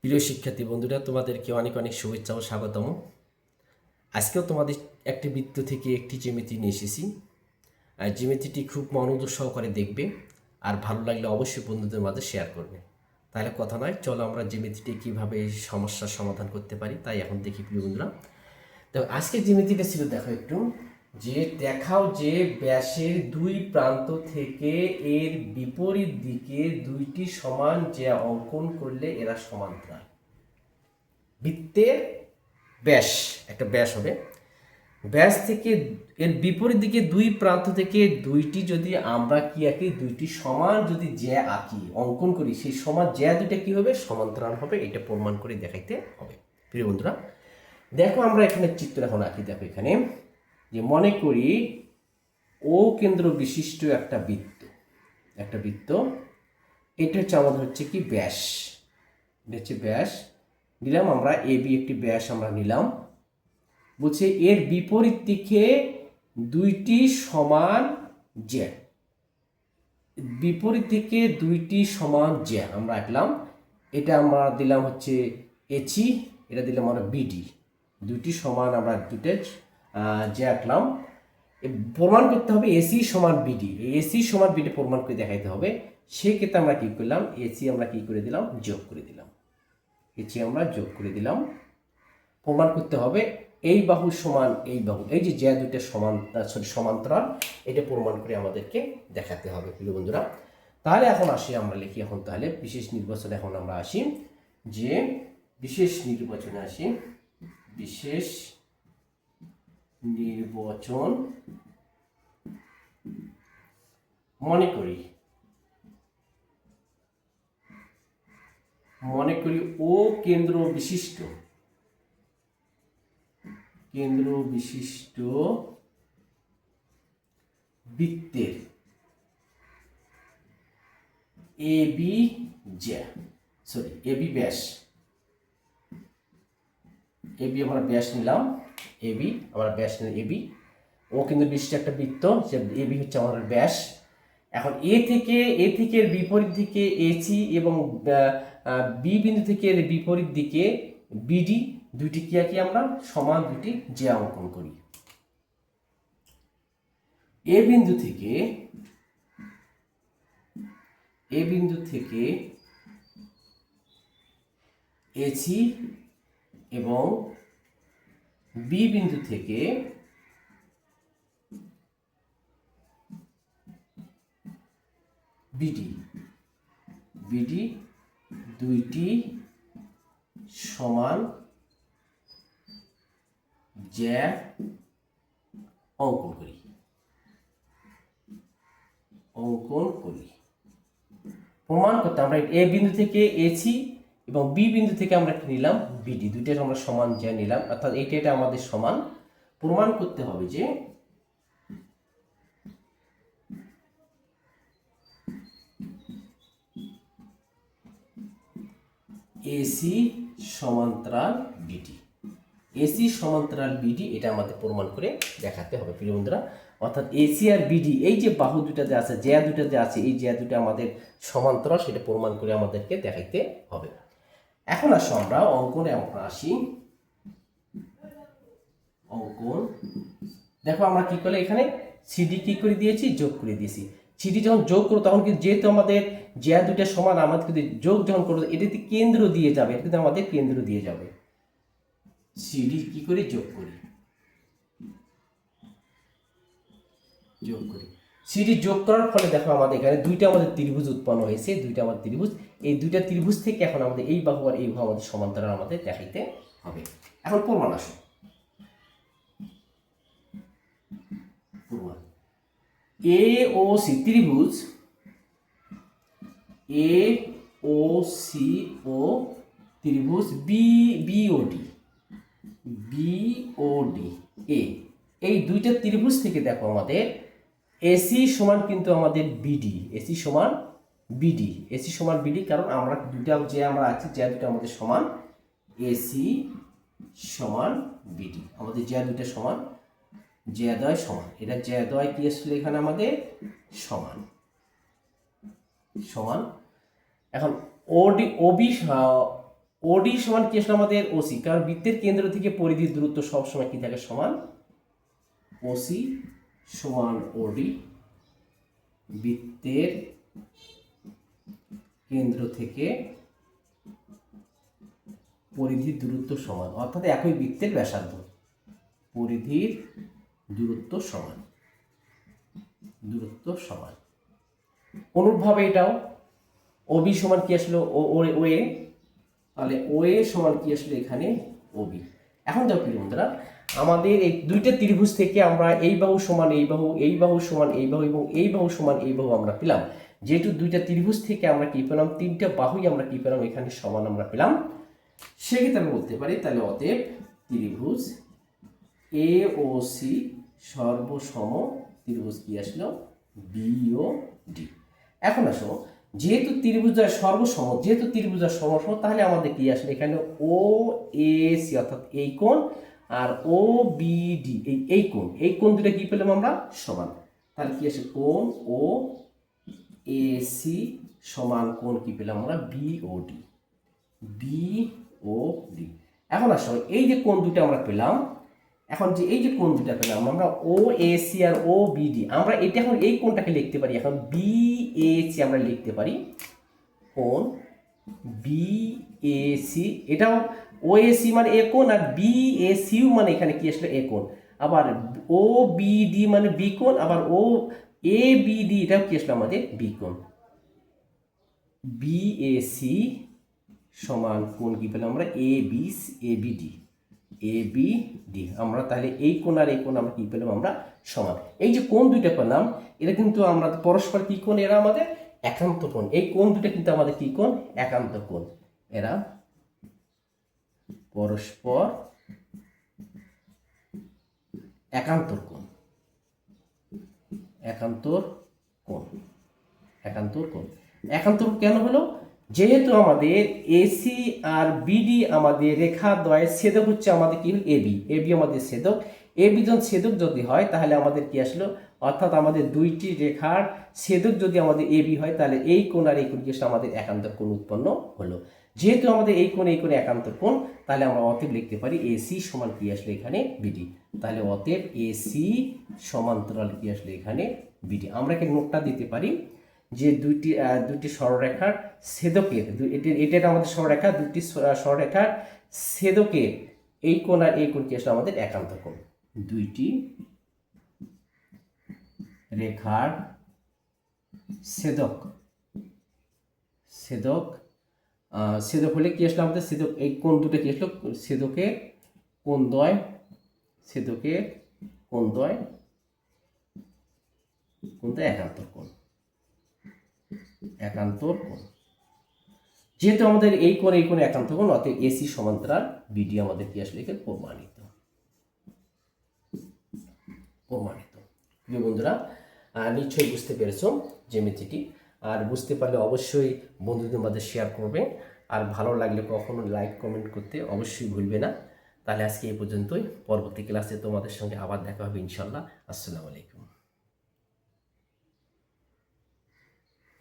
প্রিয় শিক্ষার্থী বন্ধুরা, তোমাদেরকে অনেক অনেক শুভেচ্ছা ও স্বাগতম। আজকেও তোমাদের একটি বৃত্ত থেকে একটি জ্যামিতি নিয়ে এসেছি। আর জ্যামিতিটি খুব মনোযোগ সহকারে দেখবে, আর ভালো লাগলে অবশ্যই বন্ধুদের মাঝে শেয়ার করবে। তাহলে কথা নয়, চলো আমরা জ্যামিতিটি কীভাবে সমস্যার সমাধান করতে পারি তাই এখন দেখি প্রিয় বন্ধুরা। তো আজকের জ্যামিতিটা ছিল, দেখো একটু, যে দেখাও যে ব্যাসের দুই প্রান্ত থেকে এর বিপরীত দিকে দুইটি সমান জ্যা অঙ্কন করলে এরা সমান্তরাল। বৃত্তের ব্যাস, একটা ব্যাস হবে, ব্যাস থেকে এর বিপরীত দিকে দুই প্রান্ত থেকে দুইটি যদি আমরা কি আঁকি, দুইটি সমান যদি জ্যা আঁকি, অঙ্কন করি, সেই সমান জ্যা দুইটা কি হবে, সমান্তরাল হবে। এটা প্রমাণ করে দেখাইতে হবে। প্রিয় বন্ধুরা, দেখো আমরা এখানে চিত্র এখন আঁকি। দেখো এখানে যে মনে করি ও কেন্দ্র বিশিষ্ট একটা বৃত্ত, এটা হচ্ছে আমাদের হচ্ছে কি ব্যাস, এটা হচ্ছে ব্যাস নিলাম আমরা, এ বি একটি ব্যাস আমরা নিলাম। বলছে এর বিপরীত দিকে দুইটি সমান জ্যা, বিপরীত দিকে দুইটি সমান জ্যা আমরা আঁকলাম। এটা আমরা দিলাম হচ্ছে এসি, এটা দিলাম আমরা বিডি, দুইটি সমান আমরা দুটো জ্যা আঁকলাম। প্রমাণ করতে হবে এসি সমান বিডি, এসি সমান বিডি প্রমাণ করে দেখাইতে হবে। সেক্ষেত্রে আমরা কি করলাম, এসি আমরা কি করে দিলাম, যোগ করে দিলাম, এসি আমরা যোগ করে দিলাম। প্রমাণ করতে হবে এই বাহু সমান এই বাহু, এই যে জ্যা দুইটা সমান্তরাল, এটা প্রমাণ করে আমাদেরকে দেখাতে হবে প্রিয় বন্ধুরা। তাহলে এখন আসি, আমরা লিখি এখন তাহলে বিশেষ নির্বাচনে এখন আমরা আসি, যে বিশেষ নির্বাচনে আসি, বিশেষ নির্বাচন মনে করি ও কেন্দ্র বিশিষ্ট বৃত্তের এ বি ব্যাস, এবি আমরা ব্যাস নিলাম, এবি আমরা ব্যাস নিলাম, এবি ও কিন্তু বিশিষ্ট একটা বৃত্ত, যে এবি হচ্ছে আমাদের ব্যাস। এখন এ থেকে এর বিপরীত দিকে এসি এবং বি বিন্দু থেকে এর বিপরীত দিকে বিডি, দুইটি কি আঁকি আমরা, সমান দুটি জ্যা অঙ্কন করি। এ বিন্দু থেকে এসি এবং বি বিন্দু থেকে বিডি দুইটি সমান জ্যা অঙ্কন করি। প্রমাণ করতে আমরা এ বিন্দু থেকে এসি এবং বি বিন্দু থেকে আমরা কি নিলাম, বিডি, দুইটার আমরা সমান জ্যা নিলাম, অর্থাৎ এটা আমাদের সমান। প্রমাণ করতে হবে যে এসি সমান্তরাল বিডি, এসি সমান্তরাল বিডি, এটা আমাদের প্রমাণ করে দেখাতে হবে প্রিয় বন্ধুরা। অর্থাৎ এসি আর বিডি, এই যে বাহু দুটা যে আছে, জ্যা দুটা যে আছে, এই জ্যা দুটা আমাদের সমান্তরাল, সেটা প্রমাণ করে আমাদেরকে দেখাইতে হবে। এখন আসো আমরা অঙ্কনে আমরা আসি। অঙ্কন, দেখো আমরা কি করলে এখানে সিডি কি করে দিয়েছি, যোগ করে দিয়েছি। সিডি যখন যোগ করো তখন কিন্তু যেহেতু আমাদের জ্যা দুটা সমান, আমাদের কিন্তু যোগ যখন করবো এটাতে কেন্দ্র দিয়ে যাবে, এটা কিন্তু আমাদের কেন্দ্র দিয়ে যাবে। সিডি কি করে যোগ করি, সিডি যোগ করার ফলে দেখো আমাদের এখানে দুইটা আমাদের ত্রিভুজ উৎপন্ন হয়েছে, দুইটা আমাদের ত্রিভুজ। এই দুইটা ত্রিভুজ থেকে এখন আমাদের এই বাহু আর এই বাহু আমাদের সমান্তরাল আমাদের দেখাইতে হবে। এখন প্রমাণ আসো, প্রমাণ এ ও সি ত্রিভুজ, এ ও সি ও ত্রিভুজ বিওডি এ, এই দুইটা ত্রিভুজ থেকে দেখো আমাদের এসি সমান কিন্তু আমাদের বিডি, এসি সমান বিডি, কারণ আমরা দুইটা যে আমরা আছি, জ্যা দুটো আমাদের সমান, এসি সমান বিডি, আমাদের জ্যা দুটো সমান, জ্যাদ্বয় সমান, এটা জ্যাদ্বয় কি আসলে এখানে আমাদের সমান। এখন ওডি ওবি ওডি সমান কি আসলে আমাদের ওসি, কারণ বৃত্তের কেন্দ্র থেকে পরিধির দূরত্ব সবসময় কি থাকে সমান, ওসি সমান ওডি। বৃত্তের কেন্দ্র থেকে পরিধির দূরত্ব সমান, অর্থাৎ একই বৃত্তের ব্যাসার্ধ, পরিধির দূরত্ব সমান, দূরত্ব সমান। অনুরূপভাবে এটাও ওবি সমান কি আসলো ওএ, তাহলে ওএ সমান কি আসলে এখানে ওবি। এখন দেখো প্রিয় বন্ধুরা, আমাদের এই দুইটা ত্রিভুজ থেকে আমরা এই বাহু সমান এই বাহু, এই বাহু সমান এই বাহু এবং এই বাহু সমান এই বাহু আমরা পেলাম। যেহেতু দুইটা ত্রিভুজ থেকে আমরা কি পেলাম, তিনটা বাহুই আমরা কি পেলাম এখানে সমান আমরা পেলাম, সেক্ষেত্রে আমি বলতে পারি তাহলে অতএব ত্রিভুজ এ ও সি সর্বসম ত্রিভুজ কি আসলো বিওডি। এখন আসো, যেহেতু ত্রিভুজদ্বয় সর্বসম, যেহেতু ত্রিভুজদ্বয় সর্বসম, তাহলে আমাদের কি আসলে এখানে ও এ সি অর্থাৎ এই কোণ আর ও বিডি এই কোণ, এই কোণ দুটো কি পেলাম আমরা সমান। তাহলে কি আসে কোণ ও এ সি সমান কোণ কি পেলাম আমরা বিওডি, বিওডি। এখন আসো, এই যে কোণ দুটো আমরা পেলাম, এখন যে এই যে কোণ দুটো পেলাম আমরা ও A C R O BD, আমরা এটা এখন এই কোণটাকে লিখতে পারি এখন বি এ সি আমরা লিখতে পারি কোণ বি এ সি। এটাও ও এ সি মানে এ কোণ আর বি এ সিউ মানে এখানে কি আসলে এ কোণ, আবার ও বিডি মানে বি কোণ, আবার ও এ বিডি এটাও কি আসলে আমাদের বি কোণ। বি এ সি সমান কোণ কি পেলাম আমরা A B A B D, A B D. আমরা তাহলে এই কোণ আর এই কোণ আমরা কি পেলাম আমরা সমান। এই যে কোণ দুইটা পেলাম এটা কিন্তু আমরা পরস্পর কি কোণ, এরা আমাদের একান্ত কোণ। এই কোণ দুটো কিন্তু আমাদের কি কোণ, একান্ত কোণ, এরা পরস্পর একান্তর কোণ, একান্তর কোণ, একান্তর কোণ। একান্তর কেন হলো, যেহেতু আমাদের এসি আর বিডি আমাদের রেখা দ্বয়ের ছেদক হচ্ছে আমাদের কি এবি, এবি আমাদের ছেদক। এবি যখন ছেদক যদি হয় তাহলে আমাদের কি আসলো, অর্থাৎ আমাদের দুইটি রেখার ছেদক যদি আমাদের এবি হয় তাহলে এই কোণ আর এই কোণ কি আসলে আমাদের একান্তর কোণ উৎপন্ন হলো। যেহেতু আমাদের এই কোণ একান্তর কোণ, তাহলে আমরা অতএব লিখতে পারি এসি সমান কি আসলে এখানে বিডি। তাহলে অতএব এসি সমান্তরাল কি আসলে এখানে বিডি। আমরা এখানে নোটটা দিতে পারি যে দুইটি সরলরেখার ছেদকের, এটা আমাদের সরলরেখা, দুটি সরলরেখার ছেদকের এই কোণ আর এই কোণ কি আসলে আমাদের একান্ত কোণ। দুইটি রেখার ছেদক, ছেদক ছেদক হলে কি আসলে আমাদের ছেদক, এই কোণ দুটো কি আসলো ছেদকের কোণদ্বয়, ছেদকের কোণদ্বয়, কোণদ্বয় একান্তর কোণ, একান্তর কোণ। যেহেতু আমাদের এই কোণ একান্ত কোণ, অতএব এসি সমান্তরাল বিডি আমাদের কি আসলে এখানে প্রমাণিত, প্রমাণিত। প্রিয় বন্ধুরা, নিশ্চয়ই বুঝতে পেরেছো জ্যামিতিটি, আর বুঝতে পারলে অবশ্যই বন্ধুদের মধ্যে শেয়ার করবে, আর ভালো লাগলে কখনো লাইক কমেন্ট করতে অবশ্যই ভুলবে না। তাহলে আজকে এই পর্যন্তই, পরবর্তী ক্লাসে তোমাদের সঙ্গে আবার দেখা হবে ইনশাল্লাহ। আসসালামু আলাইকুম।